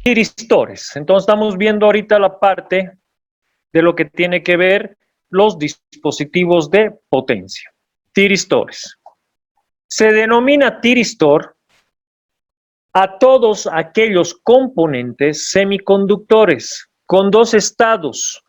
Tiristores. Entonces estamos viendo ahorita la parte de lo que tiene que ver los dispositivos de potencia. Tiristores. Se denomina tiristor a todos aquellos componentes semiconductores con dos estados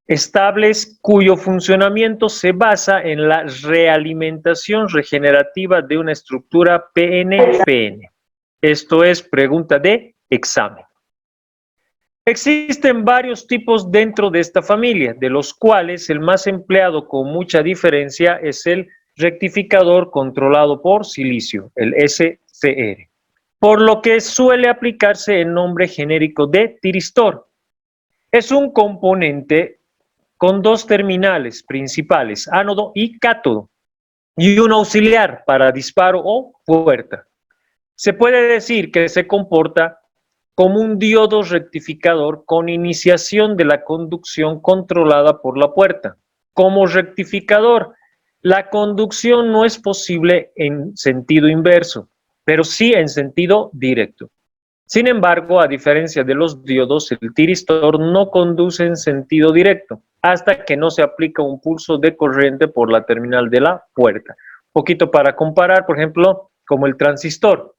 estables cuyo funcionamiento se basa en la realimentación regenerativa de una estructura PN-PN. Esto es pregunta de examen. Existen varios tipos dentro de esta familia, de los cuales el más empleado con mucha diferencia es el rectificador controlado por silicio, el SCR, por lo que suele aplicarse el nombre genérico de tiristor. Es un componente con dos terminales principales, ánodo y cátodo, y un auxiliar para disparo o puerta. Se puede decir que se comporta como un diodo rectificador con iniciación de la conducción controlada por la puerta. Como rectificador, la conducción no es posible en sentido inverso, pero sí en sentido directo. Sin embargo, a diferencia de los diodos, el tiristor no conduce en sentido directo hasta que no se aplica un pulso de corriente por la terminal de la puerta. Un poquito para comparar, por ejemplo, como el transistor.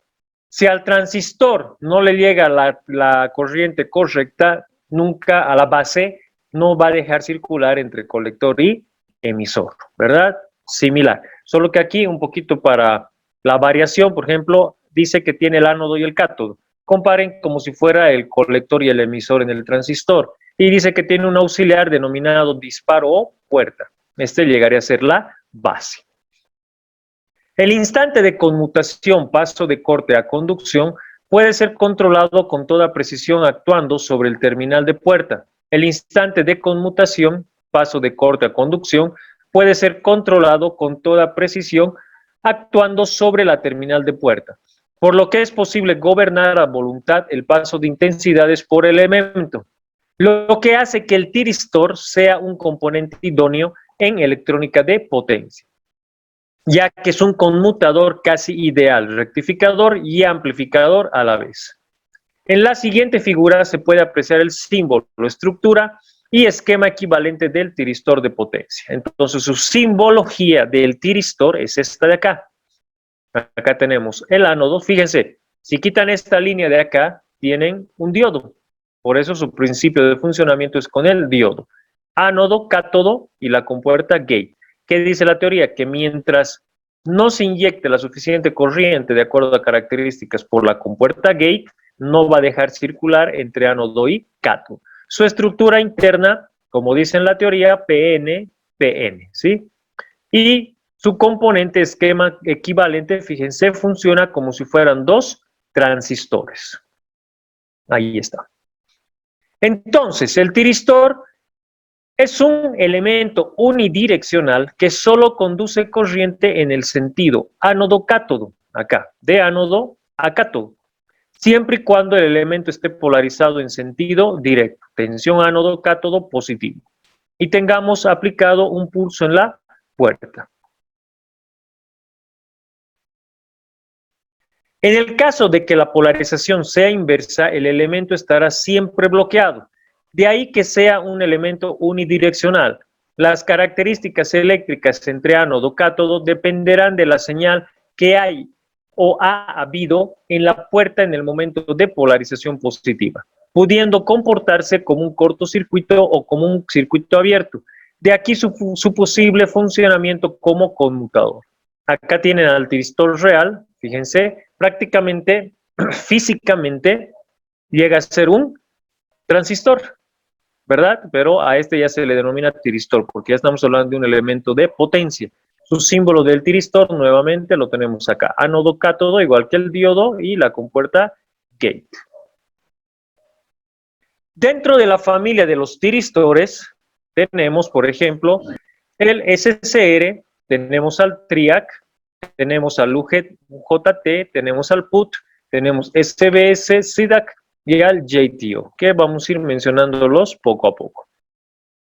Si al transistor no le llega la corriente correcta, nunca a la base no va a dejar circular entre colector y emisor, ¿verdad? Similar. Solo que aquí un poquito para la variación, por ejemplo, dice que tiene el ánodo y el cátodo. Comparen como si fuera el colector y el emisor en el transistor. Y dice que tiene un auxiliar denominado disparo o puerta. Este llegaría a ser la base. El instante de conmutación, paso de corte a conducción, puede ser controlado con toda precisión actuando sobre el terminal de puerta. El instante de conmutación, paso de corte a conducción, puede ser controlado con toda precisión actuando sobre la terminal de puerta, por lo que es posible gobernar a voluntad el paso de intensidades por elemento, lo que hace que el tiristor sea un componente idóneo en electrónica de potencia, ya que es un conmutador casi ideal, rectificador y amplificador a la vez. En la siguiente figura se puede apreciar el símbolo, estructura y esquema equivalente del tiristor de potencia. Entonces, su simbología del tiristor es esta de acá. Acá tenemos el ánodo. Fíjense, si quitan esta línea de acá, tienen un diodo. Por eso su principio de funcionamiento es con el diodo. Ánodo, cátodo y la compuerta gate. ¿Qué dice la teoría? Que mientras no se inyecte la suficiente corriente de acuerdo a características por la compuerta gate, no va a dejar circular entre ánodo y cátodo. Su estructura interna, como dice en la teoría, PN, ¿sí? Y su componente esquema equivalente, fíjense, funciona como si fueran dos transistores. Ahí está. Entonces, el tiristor es un elemento unidireccional que solo conduce corriente en el sentido ánodo-cátodo, acá, de ánodo a cátodo, siempre y cuando el elemento esté polarizado en sentido directo, tensión ánodo-cátodo positivo, y tengamos aplicado un pulso en la puerta. En el caso de que la polarización sea inversa, el elemento estará siempre bloqueado. De ahí que sea un elemento unidireccional. Las características eléctricas entre ánodo y cátodo dependerán de la señal que hay o ha habido en la puerta en el momento de polarización positiva, pudiendo comportarse como un cortocircuito o como un circuito abierto. De aquí su posible funcionamiento como conmutador. Acá tienen al tiristor real, fíjense, prácticamente, físicamente, llega a ser un transistor, ¿verdad? Pero a este ya se le denomina tiristor, porque ya estamos hablando de un elemento de potencia. Su símbolo del tiristor, nuevamente, lo tenemos acá. Ánodo, cátodo, igual que el diodo, y la compuerta gate. Dentro de la familia de los tiristores, tenemos, por ejemplo, el SCR, tenemos al TRIAC, tenemos al UJT, tenemos al PUT, tenemos SBS, SIDAC y al JTO, que vamos a ir mencionándolos poco a poco.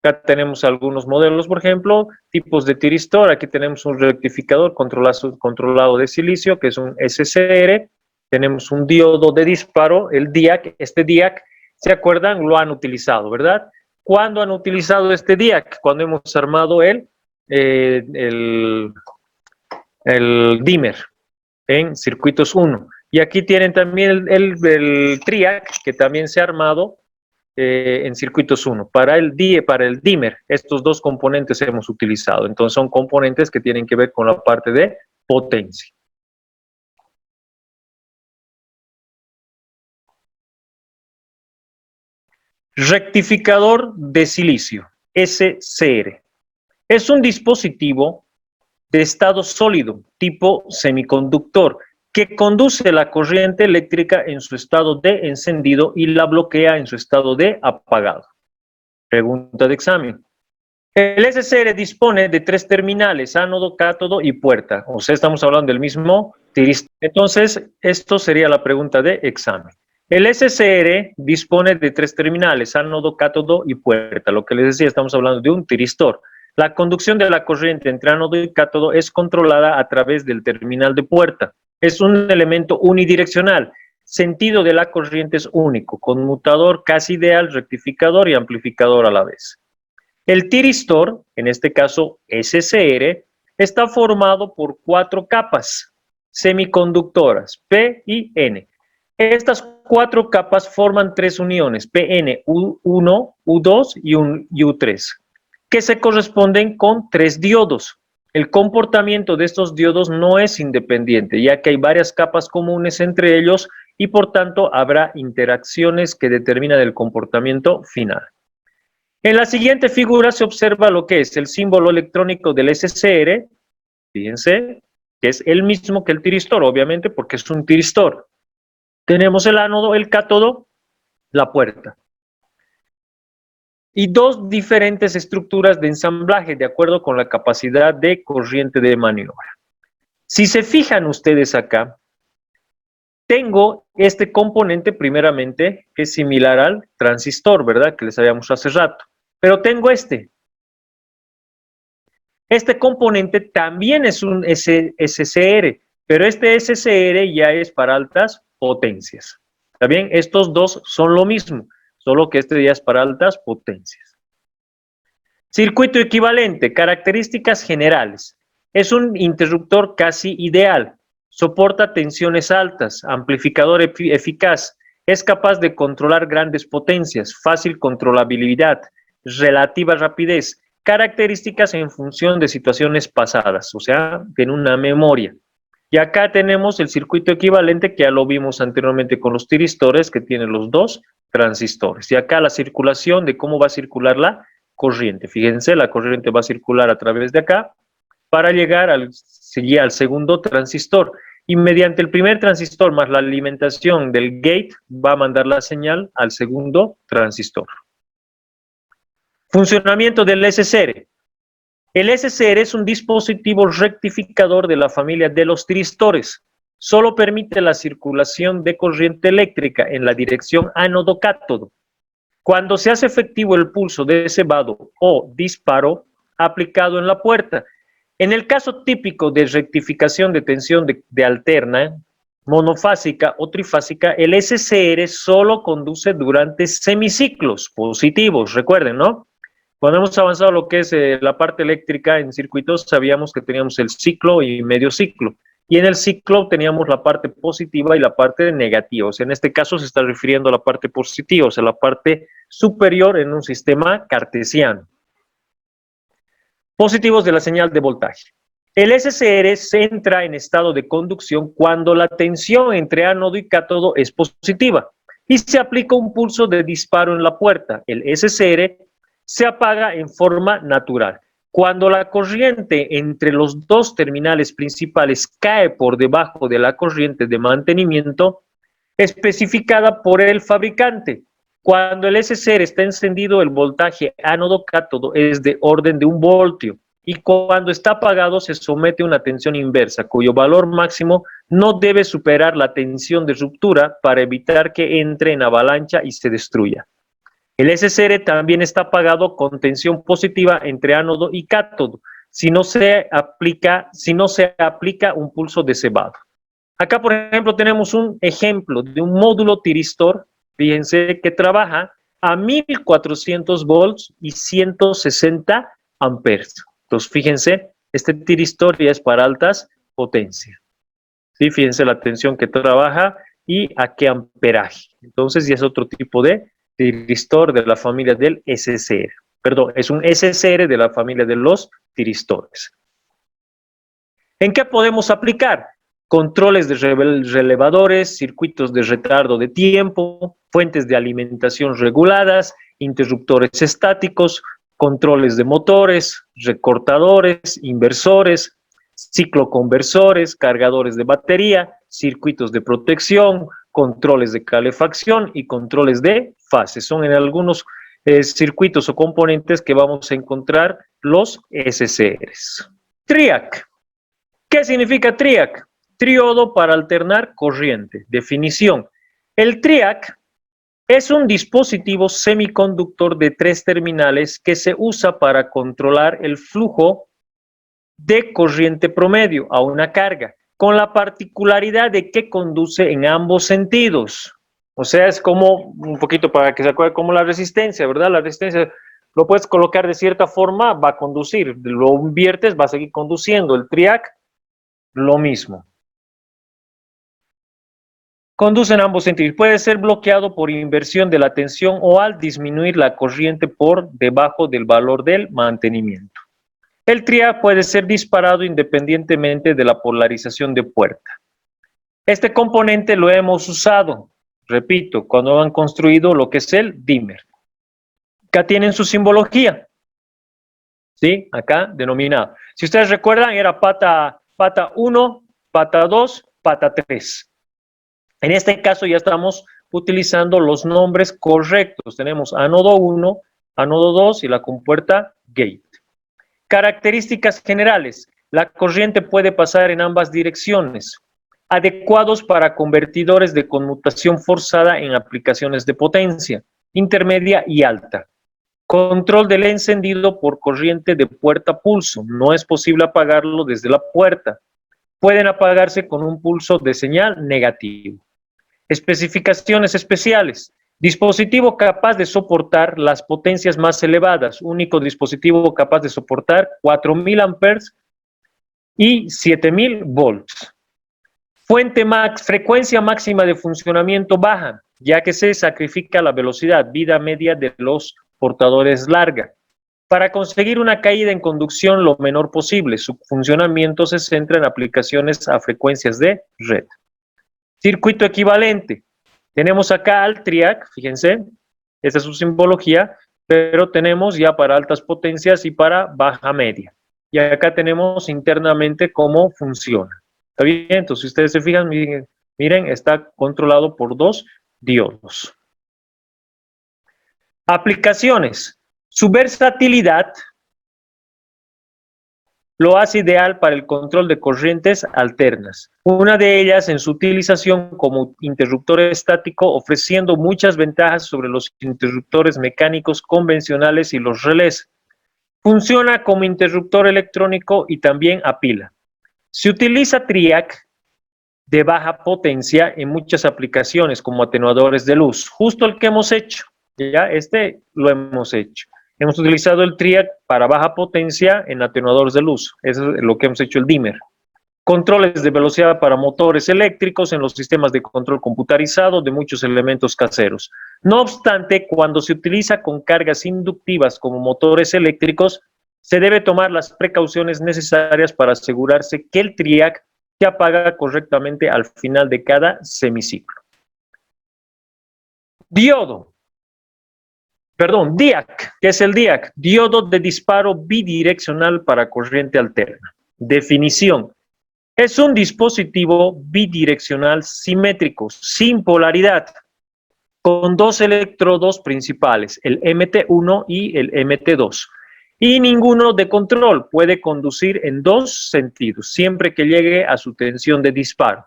Acá tenemos algunos modelos, por ejemplo, tipos de tiristor. Aquí tenemos un rectificador controlado de silicio, que es un SCR. tenemos un diodo de disparo, el DIAC. Este DIAC, ¿se acuerdan? Lo han utilizado, ¿verdad? ¿Cuándo han utilizado este DIAC? Cuando hemos armado el dimmer en circuitos 1. Y aquí tienen también el TRIAC, que también se ha armado en circuitos 1. Para el dimmer, estos dos componentes hemos utilizado. Entonces son componentes que tienen que ver con la parte de potencia. Rectificador de silicio, SCR. Es un dispositivo de estado sólido, tipo semiconductor, que conduce la corriente eléctrica en su estado de encendido y la bloquea en su estado de apagado. Pregunta de examen. El SCR dispone de 3 terminales, ánodo, cátodo y puerta. O sea, estamos hablando del mismo tiristor. Entonces, esto sería la pregunta de examen. El SCR dispone de 3 terminales, ánodo, cátodo y puerta. Lo que les decía, estamos hablando de un tiristor. La conducción de la corriente entre ánodo y cátodo es controlada a través del terminal de puerta. Es un elemento unidireccional. Sentido de la corriente es único, conmutador casi ideal, rectificador y amplificador a la vez. El tiristor, en este caso SCR, está formado por 4 capas semiconductoras, P y N. Estas 4 capas forman 3 uniones, PN, U1, U2 y un U3, que se corresponden con 3 diodos. El comportamiento de estos diodos no es independiente, ya que hay varias capas comunes entre ellos y por tanto habrá interacciones que determinan el comportamiento final. En la siguiente figura se observa lo que es el símbolo electrónico del SCR, fíjense, que es el mismo que el tiristor, obviamente, porque es un tiristor. Tenemos el ánodo, el cátodo, la puerta. Y 2 diferentes estructuras de ensamblaje de acuerdo con la capacidad de corriente de maniobra. Si se fijan ustedes acá, tengo este componente primeramente que es similar al transistor, ¿verdad? Que les habíamos hace rato. Pero tengo este. Este componente también es un SCR, pero este SCR ya es para altas potencias. ¿Está bien? Estos dos son lo mismo, solo que este ya es para altas potencias. Circuito equivalente, características generales. Es un interruptor casi ideal, soporta tensiones altas, amplificador eficaz, es capaz de controlar grandes potencias, fácil controlabilidad, relativa rapidez, características en función de situaciones pasadas, o sea, tiene una memoria. Y acá tenemos el circuito equivalente que ya lo vimos anteriormente con los tiristores, que tienen los 2 transistores. Y acá la circulación de cómo va a circular la corriente. Fíjense, la corriente va a circular a través de acá para llegar al segundo transistor. Y mediante el primer transistor más la alimentación del gate va a mandar la señal al segundo transistor. Funcionamiento del SCR. El SCR es un dispositivo rectificador de la familia de los tiristores. Solo permite la circulación de corriente eléctrica en la dirección ánodo-cátodo. Cuando se hace efectivo el pulso de cebado o disparo aplicado en la puerta. En el caso típico de rectificación de tensión de alterna, monofásica o trifásica, el SCR solo conduce durante semiciclos positivos, recuerden, ¿no? Cuando hemos avanzado lo que es la parte eléctrica en circuitos, sabíamos que teníamos el ciclo y medio ciclo. Y en el ciclo teníamos la parte positiva y la parte negativa. O sea, en este caso se está refiriendo a la parte positiva, o sea, la parte superior en un sistema cartesiano. Positivos de la señal de voltaje. El SCR se entra en estado de conducción cuando la tensión entre ánodo y cátodo es positiva y se aplica un pulso de disparo en la puerta. El SCR se apaga en forma natural. Cuando la corriente entre los 2 terminales principales cae por debajo de la corriente de mantenimiento especificada por el fabricante. Cuando el SCR está encendido, el voltaje ánodo-cátodo es de orden de 1 voltio y cuando está apagado se somete a una tensión inversa, cuyo valor máximo no debe superar la tensión de ruptura para evitar que entre en avalancha y se destruya. El SCR también está apagado con tensión positiva entre ánodo y cátodo, si no se aplica un pulso de cebado. Acá, por ejemplo, tenemos un ejemplo de un módulo tiristor, fíjense, que trabaja a 1400 volts y 160 amperes. Entonces, fíjense, este tiristor ya es para altas potencias. ¿Sí? Fíjense la tensión que trabaja y a qué amperaje. Entonces, ya es otro tipo de tiristor de la familia del SCR. Perdón, es un SCR de la familia de los tiristores. ¿En qué podemos aplicar? Controles de relevadores, circuitos de retardo de tiempo, fuentes de alimentación reguladas, interruptores estáticos, controles de motores, recortadores, inversores, cicloconversores, cargadores de batería, circuitos de protección, controles de calefacción y controles de fase. Son en algunos circuitos o componentes que vamos a encontrar los SCRs. TRIAC. ¿Qué significa TRIAC? Triodo para alternar corriente. Definición. El TRIAC es un dispositivo semiconductor de 3 terminales que se usa para controlar el flujo de corriente promedio a una carga, con la particularidad de que conduce en ambos sentidos. O sea, es como, un poquito para que se acuerde, como la resistencia, ¿verdad? La resistencia lo puedes colocar de cierta forma, va a conducir, lo inviertes, va a seguir conduciendo. El TRIAC, lo mismo. Conduce en ambos sentidos. Puede ser bloqueado por inversión de la tensión o al disminuir la corriente por debajo del valor del mantenimiento. El TRIAC puede ser disparado independientemente de la polarización de puerta. Este componente lo hemos usado, repito, cuando han construido lo que es el dimmer. Acá tienen su simbología, ¿sí? Acá denominado. Si ustedes recuerdan, era pata 1, pata 2, pata 3. En este caso ya estamos utilizando los nombres correctos. Tenemos ánodo 1, ánodo 2 y la compuerta gate. Características generales. La corriente puede pasar en ambas direcciones. Adecuados para convertidores de conmutación forzada en aplicaciones de potencia, intermedia y alta. Control del encendido por corriente de puerta pulso. No es posible apagarlo desde la puerta. Pueden apagarse con un pulso de señal negativo. Especificaciones especiales. Dispositivo capaz de soportar las potencias más elevadas. Único dispositivo capaz de soportar 4000 amperes y 7000 volts. Frecuencia máxima de funcionamiento baja, ya que se sacrifica la velocidad, vida media de los portadores larga. Para conseguir una caída en conducción lo menor posible, su funcionamiento se centra en aplicaciones a frecuencias de red. Circuito equivalente. Tenemos acá al TRIAC, fíjense, esta es su simbología, pero tenemos ya para altas potencias y para baja media. Y acá tenemos internamente cómo funciona. ¿Está bien? Entonces, si ustedes se fijan, miren, está controlado por 2 diodos. Aplicaciones. Su versatilidad lo hace ideal para el control de corrientes alternas. Una de ellas en su utilización como interruptor estático, ofreciendo muchas ventajas sobre los interruptores mecánicos convencionales y los relés. Funciona como interruptor electrónico y también a pila. Se utiliza TRIAC de baja potencia en muchas aplicaciones como atenuadores de luz, justo el que hemos hecho, ya este lo hemos hecho. Hemos utilizado el TRIAC para baja potencia en atenuadores de luz, eso es lo que hemos hecho el dimmer. Controles de velocidad para motores eléctricos en los sistemas de control computarizado de muchos elementos caseros. No obstante, cuando se utiliza con cargas inductivas como motores eléctricos, se debe tomar las precauciones necesarias para asegurarse que el TRIAC se apaga correctamente al final de cada semiciclo. DIAC, ¿qué es el DIAC? Diodo de disparo bidireccional para corriente alterna. Definición. Es un dispositivo bidireccional simétrico, sin polaridad, con 2 electrodos principales, el MT1 y el MT2. Y ninguno de control, puede conducir en 2 sentidos, siempre que llegue a su tensión de disparo.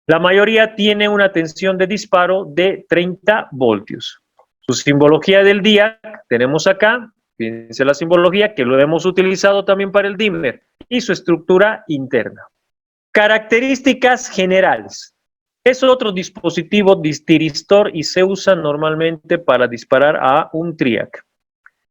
La mayoría tiene una tensión de disparo de 30 voltios. Su simbología del DIAC, tenemos acá, fíjense la simbología, que lo hemos utilizado también para el dimmer, y su estructura interna. Características generales. Es otro dispositivo distiristor y se usa normalmente para disparar a un TRIAC.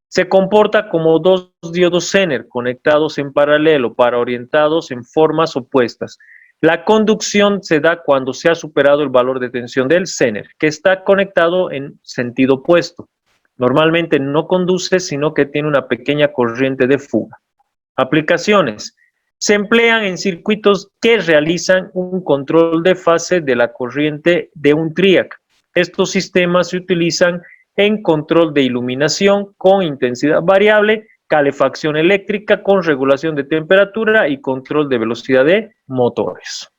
Se comporta como dos diodos Zener conectados en paralelo para orientados en formas opuestas. La conducción se da cuando se ha superado el valor de tensión del Zener, que está conectado en sentido opuesto. Normalmente no conduce, sino que tiene una pequeña corriente de fuga. Aplicaciones. Se emplean en circuitos que realizan un control de fase de la corriente de un TRIAC. Estos sistemas se utilizan en control de iluminación con intensidad variable, calefacción eléctrica con regulación de temperatura y control de velocidad de motores.